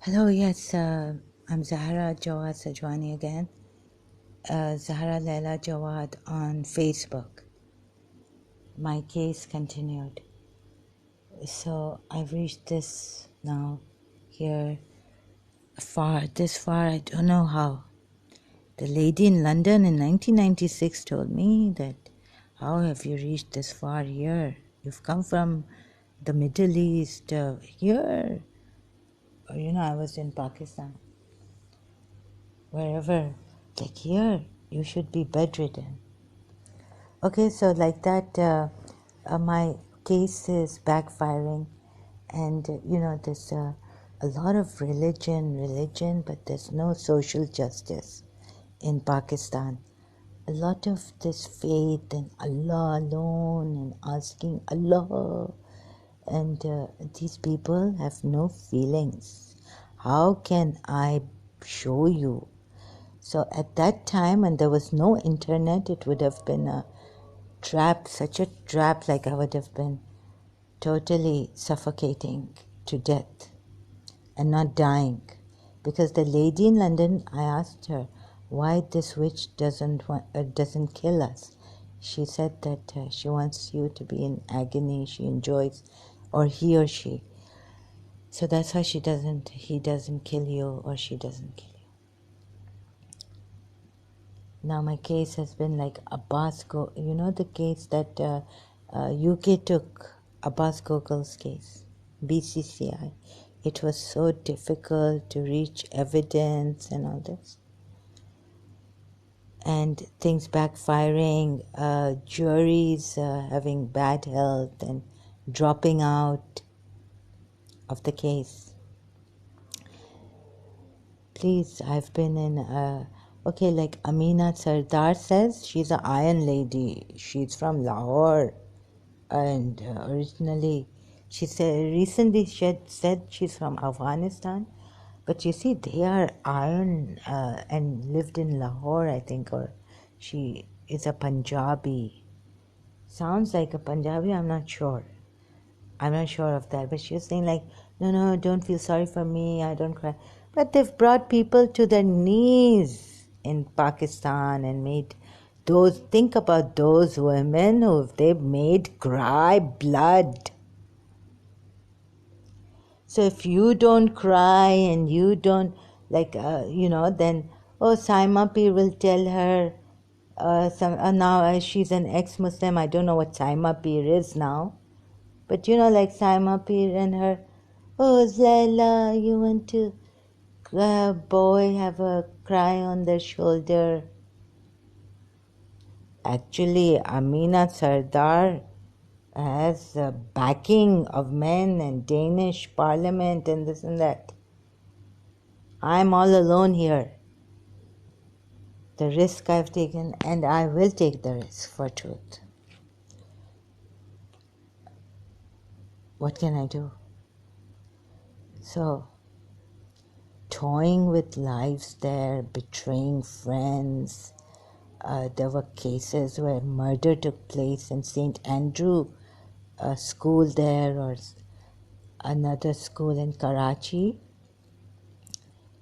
Hello, yes, I'm Zahra Jawad Sajwani again. Zahra Laila Jawad on Facebook. My case continued. So I've reached this now, here, this far, I don't know how. The lady in London in 1996 told me that, how have you reached this far here? You've come from the Middle East, here. I was in Pakistan. Wherever, like here, you should be bedridden. Okay, so like that, my case is backfiring, and there's a lot of religion, but there's no social justice in Pakistan. A lot of this faith in Allah alone and asking Allah, and these people have no feelings. How can I show you? So at that time, when there was no internet, it would have been a trap, such a trap, like I would have been totally suffocating to death and not dying. Because the lady in London, I asked her why this witch doesn't kill us. She said that she wants you to be in agony. She enjoys, or he or she. So that's why he doesn't kill you, or she doesn't kill you. Now my case has been like the case that UK took, Abbas Gogol's case, BCCI. It was so difficult to reach evidence and all this. And things backfiring, juries having bad health and dropping out of the case. Please, I've been in, like Amina Sardar says, she's an iron lady. She's from Lahore. And originally, recently she had said she's from Afghanistan. But you see, they are iron and lived in Lahore, I think, or she is a Punjabi. Sounds like a Punjabi, I'm not sure. I'm not sure of that, but she was saying like, no, don't feel sorry for me, I don't cry. But they've brought people to their knees in Pakistan and made think about those women who they've made cry blood. So if you don't cry and you don't, then, Saima Peer will tell her, now she's an ex-Muslim, I don't know what Saima Peer is now. But like Saima Peer and her, Zaila, you want to boy have a cry on their shoulder. Actually, Amina Sardar has a backing of men and Danish parliament and this and that. I'm all alone here. The risk I've taken, and I will take the risk for truth. What can I do? So, toying with lives there, betraying friends. There were cases where murder took place in St. Andrew, a school there, or another school in Karachi.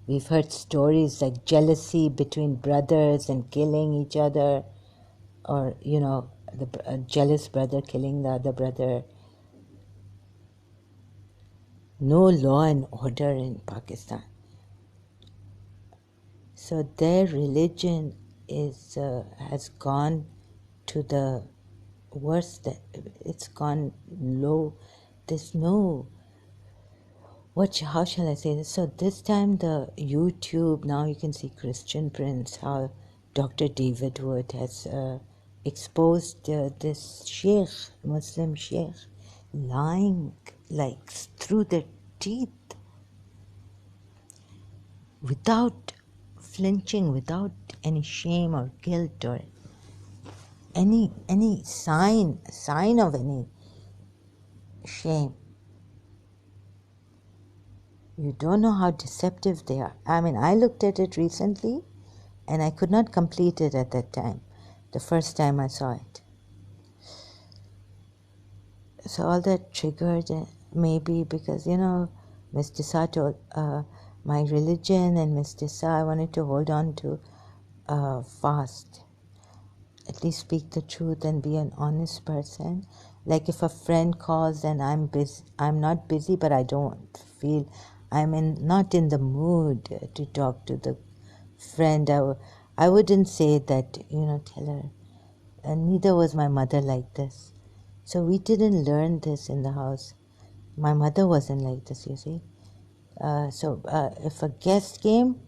We've heard stories like jealousy between brothers and killing each other, or, a jealous brother killing the other brother. No law and order in Pakistan. So their religion has gone to the worst. It's gone low. There's no, how shall I say this? So this time the YouTube, now you can see Christian Prince, how Dr. David Wood has exposed this sheikh, Muslim sheikh, lying like through their teeth, without flinching, without any shame or guilt or any sign of any shame. You don't know how deceptive they are. I mean, I looked at it recently and I could not complete it at that time, the first time I saw it. So all that triggered maybe because, Ms. Desato, my religion and Mr. I wanted to hold on to fast. At least speak the truth and be an honest person. Like if a friend calls and I'm busy, I'm not busy, but I don't feel not in the mood to talk to the friend. I wouldn't say that, tell her. And neither was my mother like this. So we didn't learn this in the house. My mother wasn't like this, you see. So if a guest came,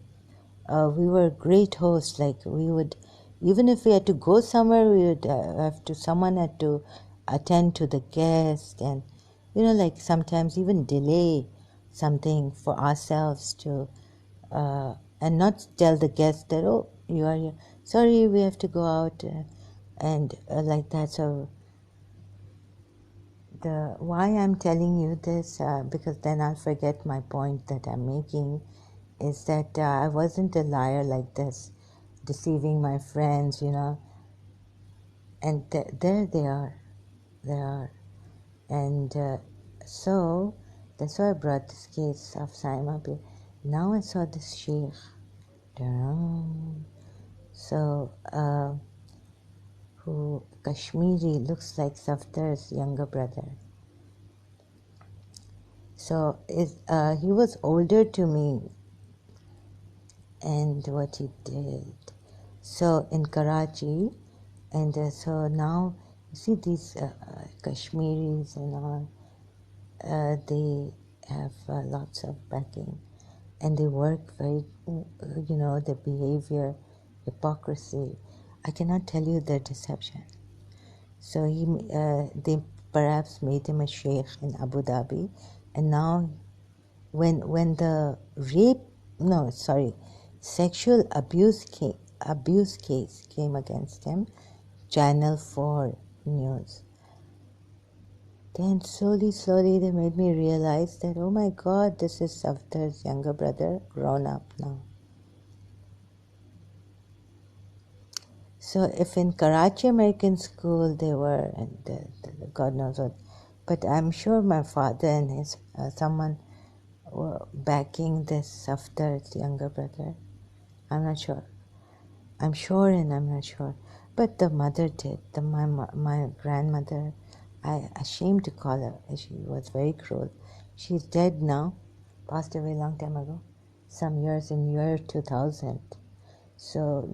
we were great hosts. Like we would, even if we had to go somewhere, we would someone had to attend to the guest, and like sometimes even delay something for ourselves to, and not tell the guest that, oh, you are here. Sorry, we have to go out, and like that. So the why I'm telling you this, because then I'll forget my point that I'm making, is that I wasn't a liar like this, deceiving my friends, and there they are. And so that's why I brought this case of Saima. Now I saw this sheikh. So, who Kashmiri, looks like Safdar's younger brother. So he was older to me, and what he did. So in Karachi, and so now you see these Kashmiris and all, they have lots of backing, and they work very, their behavior, hypocrisy. I cannot tell you their deception. So they perhaps made him a sheikh in Abu Dhabi, and now when the sexual abuse case came against him, Channel 4 News. Then slowly they made me realize that, oh my God, this is Safdar's younger brother, grown up now. So if in Karachi American School they were, and God knows what, but I'm sure my father and his someone were backing this Safdar's younger brother. I'm not sure. I'm sure and I'm not sure. But the mother did. My grandmother, I ashamed to call her. She was very cruel. She's dead now, passed away a long time ago, some years in year 2000. So,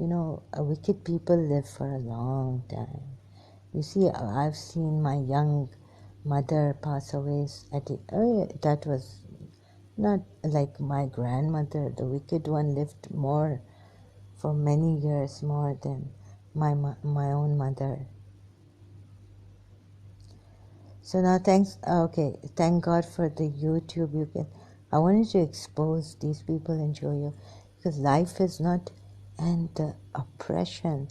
wicked people live for a long time. You see, I've seen my young mother pass away that was not like my grandmother. The wicked one lived more, for many years, more than my own mother. So now thank God for the YouTube. I wanted to expose these people and show you, because life is not, and the oppression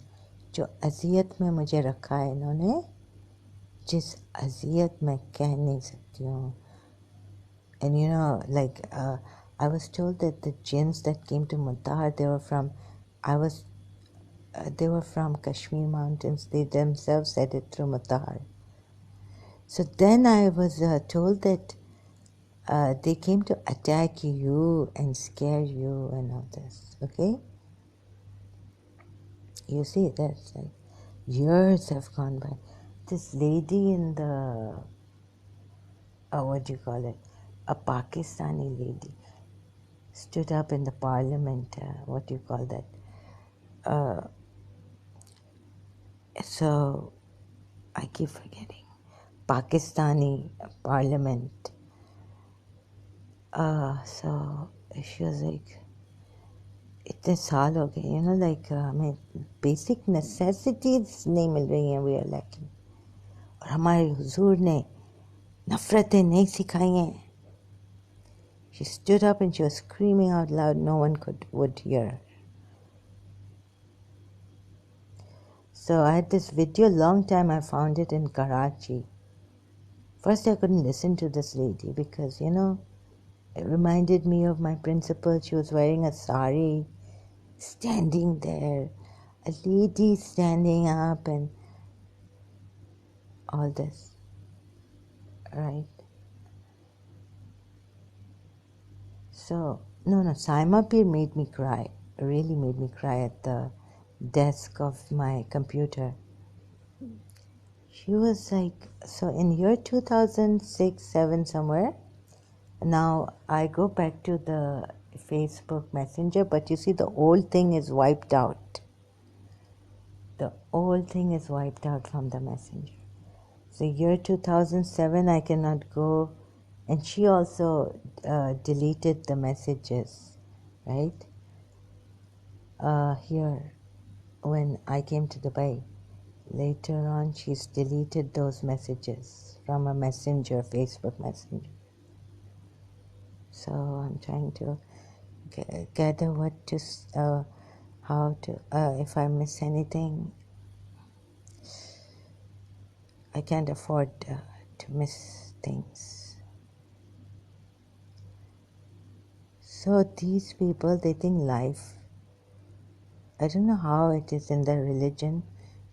जो अजियत में मुझे रखा है इन्होंने, जिस अजियत में कह नहीं सकती हूँ. And like I was told that the jinns that came to Mutahar, they were from Kashmir mountains. They themselves said it through Mutahar. So then I was told that they came to attack you and scare you and all this. Okay? You see, that's like years have gone by. This lady in the, what do you call it? A Pakistani lady stood up in the parliament. What do you call that? So I keep forgetting. Pakistani parliament. So she was like, इतने साल हो गए, like हमें basic necessities नहीं मिल रही हैं, we are lacking. और हमारे हुजूर ने नफरतें नहीं सिखाई हैं. She stood up and she was screaming out loud. No one would hear her. So I had this video, long time. I found it in Karachi. First I couldn't listen to this lady because, it reminded me of my principal. She was wearing a sari, standing there, a lady standing up and all this, right? So No, Saima Peer made me cry. Really made me cry at the desk of my computer. She was like, so in year 2006, 7 somewhere, now I go back to the Facebook Messenger, but you see the old thing is wiped out. The old thing is wiped out from the Messenger. So year 2007, I cannot go. And she also deleted the messages, right? Here, when I came to Dubai. Later on, she's deleted those messages from a messenger, Facebook Messenger. So I'm trying to gather what to, how to, if I miss anything, I can't afford to miss things. So these people, they think life, I don't know how it is in their religion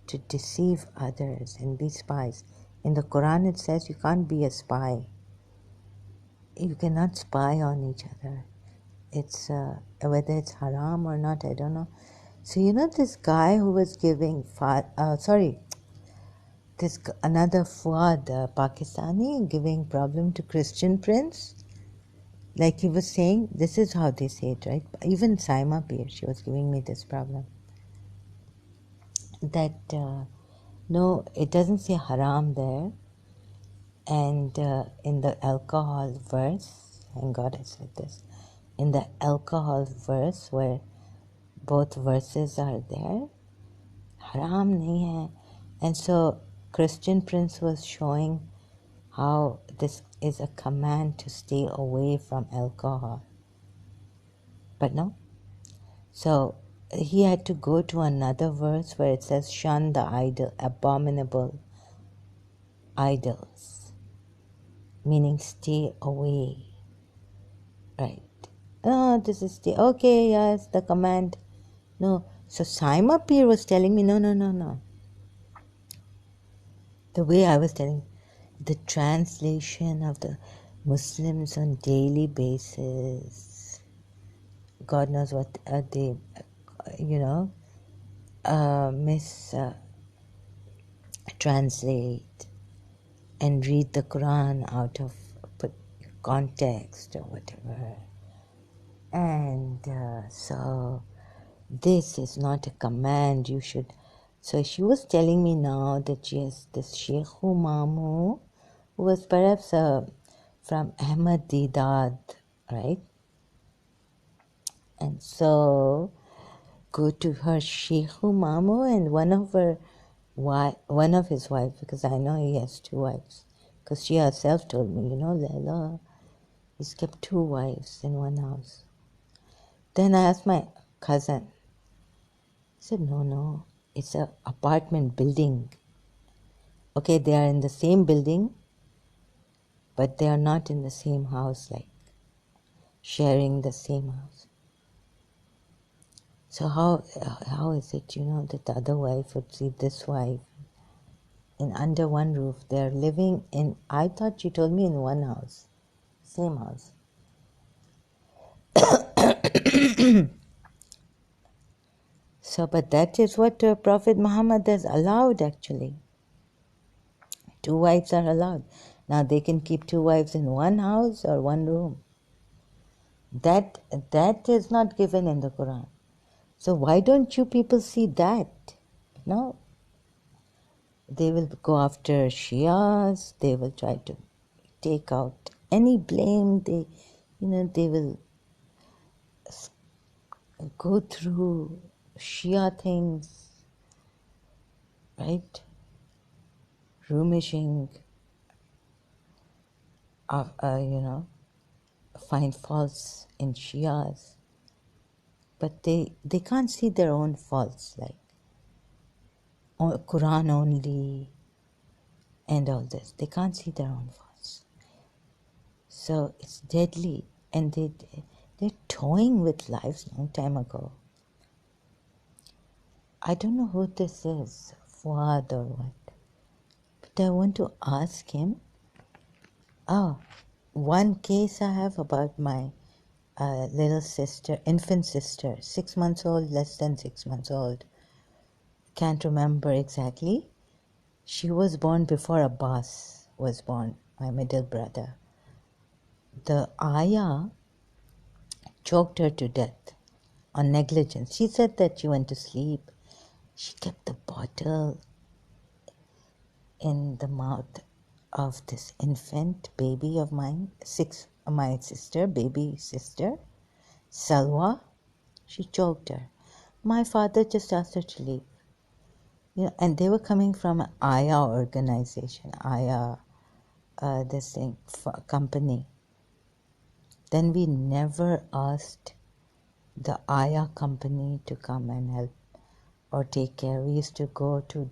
to deceive others and be spies. In the Quran it says you can't be a spy. You cannot spy on each other. It's whether it's haram or not, I don't know. So you know this guy who was giving, another Fuad, Pakistani, giving problem to Christian Prince. Like he was saying, this is how they say it, right? Even Saima Peer, she was giving me this problem. That, no, it doesn't say haram there. And in the alcohol verse, thank God I said this, in the alcohol verse where both verses are there, haram nahi hai. And so Christian Prince was showing how this is a command to stay away from alcohol. But no. So he had to go to another verse where it says, shun the idol, abominable idols, meaning stay away. Right. Oh, this is the, okay, yes, the command. No. So Saima Peer was telling me, no. The way I was telling, the translation of the Muslims on daily basis, God knows what they, translate and read the Quran out of context or whatever. And so this is not a command, you should. So she was telling me now that she has this Sheikh Mamu, who was perhaps from Ahmadiyyat, right? And so go to her Sheikh Mamu and one of his wives, because I know he has two wives, because she herself told me, Leila, he's kept two wives in one house. Then I asked my cousin. He said, no, it's an apartment building. Okay, they are in the same building, but they are not in the same house, like sharing the same house. So how is it, that the other wife would see this wife in under one roof? They're living in, I thought she told me in one house, same house. So, but that is what Prophet Muhammad has allowed actually. Two wives are allowed. Now they can keep two wives in one house or one room. That is not given in the Quran. So why don't you people see that? No. They will go after Shias. They will try to take out any blame. They will go through Shia things, right? Rumishing, find faults in Shias. But they can't see their own faults, like Quran only and all this. They can't see their own faults. So it's deadly. And they're toying with lives long time ago. I don't know who this is, Fuad or what. But I want to ask him. One case I have about my little sister, infant sister, 6 months old, less than 6 months old. Can't remember exactly. She was born before Abbas was born, my middle brother. The ayah choked her to death on negligence. She said that she went to sleep. She kept the bottle in the mouth of this infant baby of mine, my sister, baby sister, Salwa. She choked her. My father just asked her to leave. And they were coming from an Ayah organization, Ayah, this thing, company. Then we never asked the Ayah company to come and help or take care. We used to go to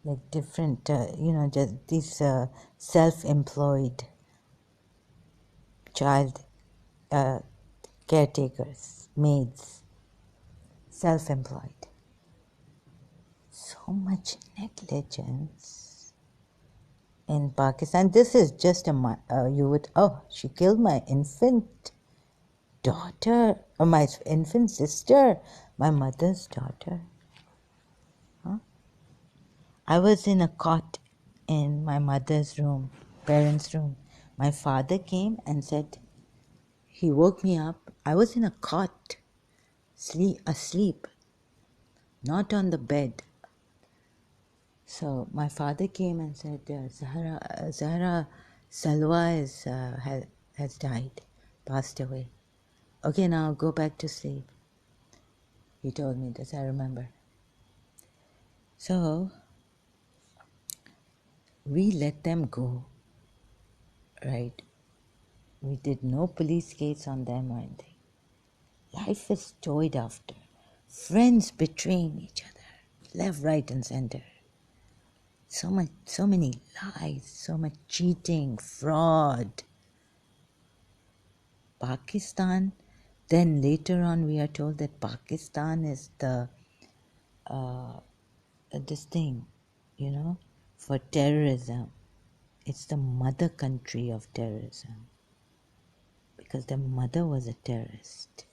like different, just these self-employed child uh, caretakers, maids, self-employed. So much negligence in Pakistan. This is just she killed my infant daughter, or my infant sister, my mother's daughter. Huh? I was in a cot in my mother's room, parents' room. My father came and said, he woke me up. I was in a cot, asleep, not on the bed. So my father came and said, Zahra Salwa has died, passed away. Okay, now go back to sleep. He told me this, I remember. So we let them go, right? We did no police case on them or anything. Life is toyed after. Friends betraying each other, left, right, and center. So many lies, so much cheating, fraud. Pakistan, then later on we are told that Pakistan is this thing, for terrorism. It's the mother country of terrorism because the mother was a terrorist.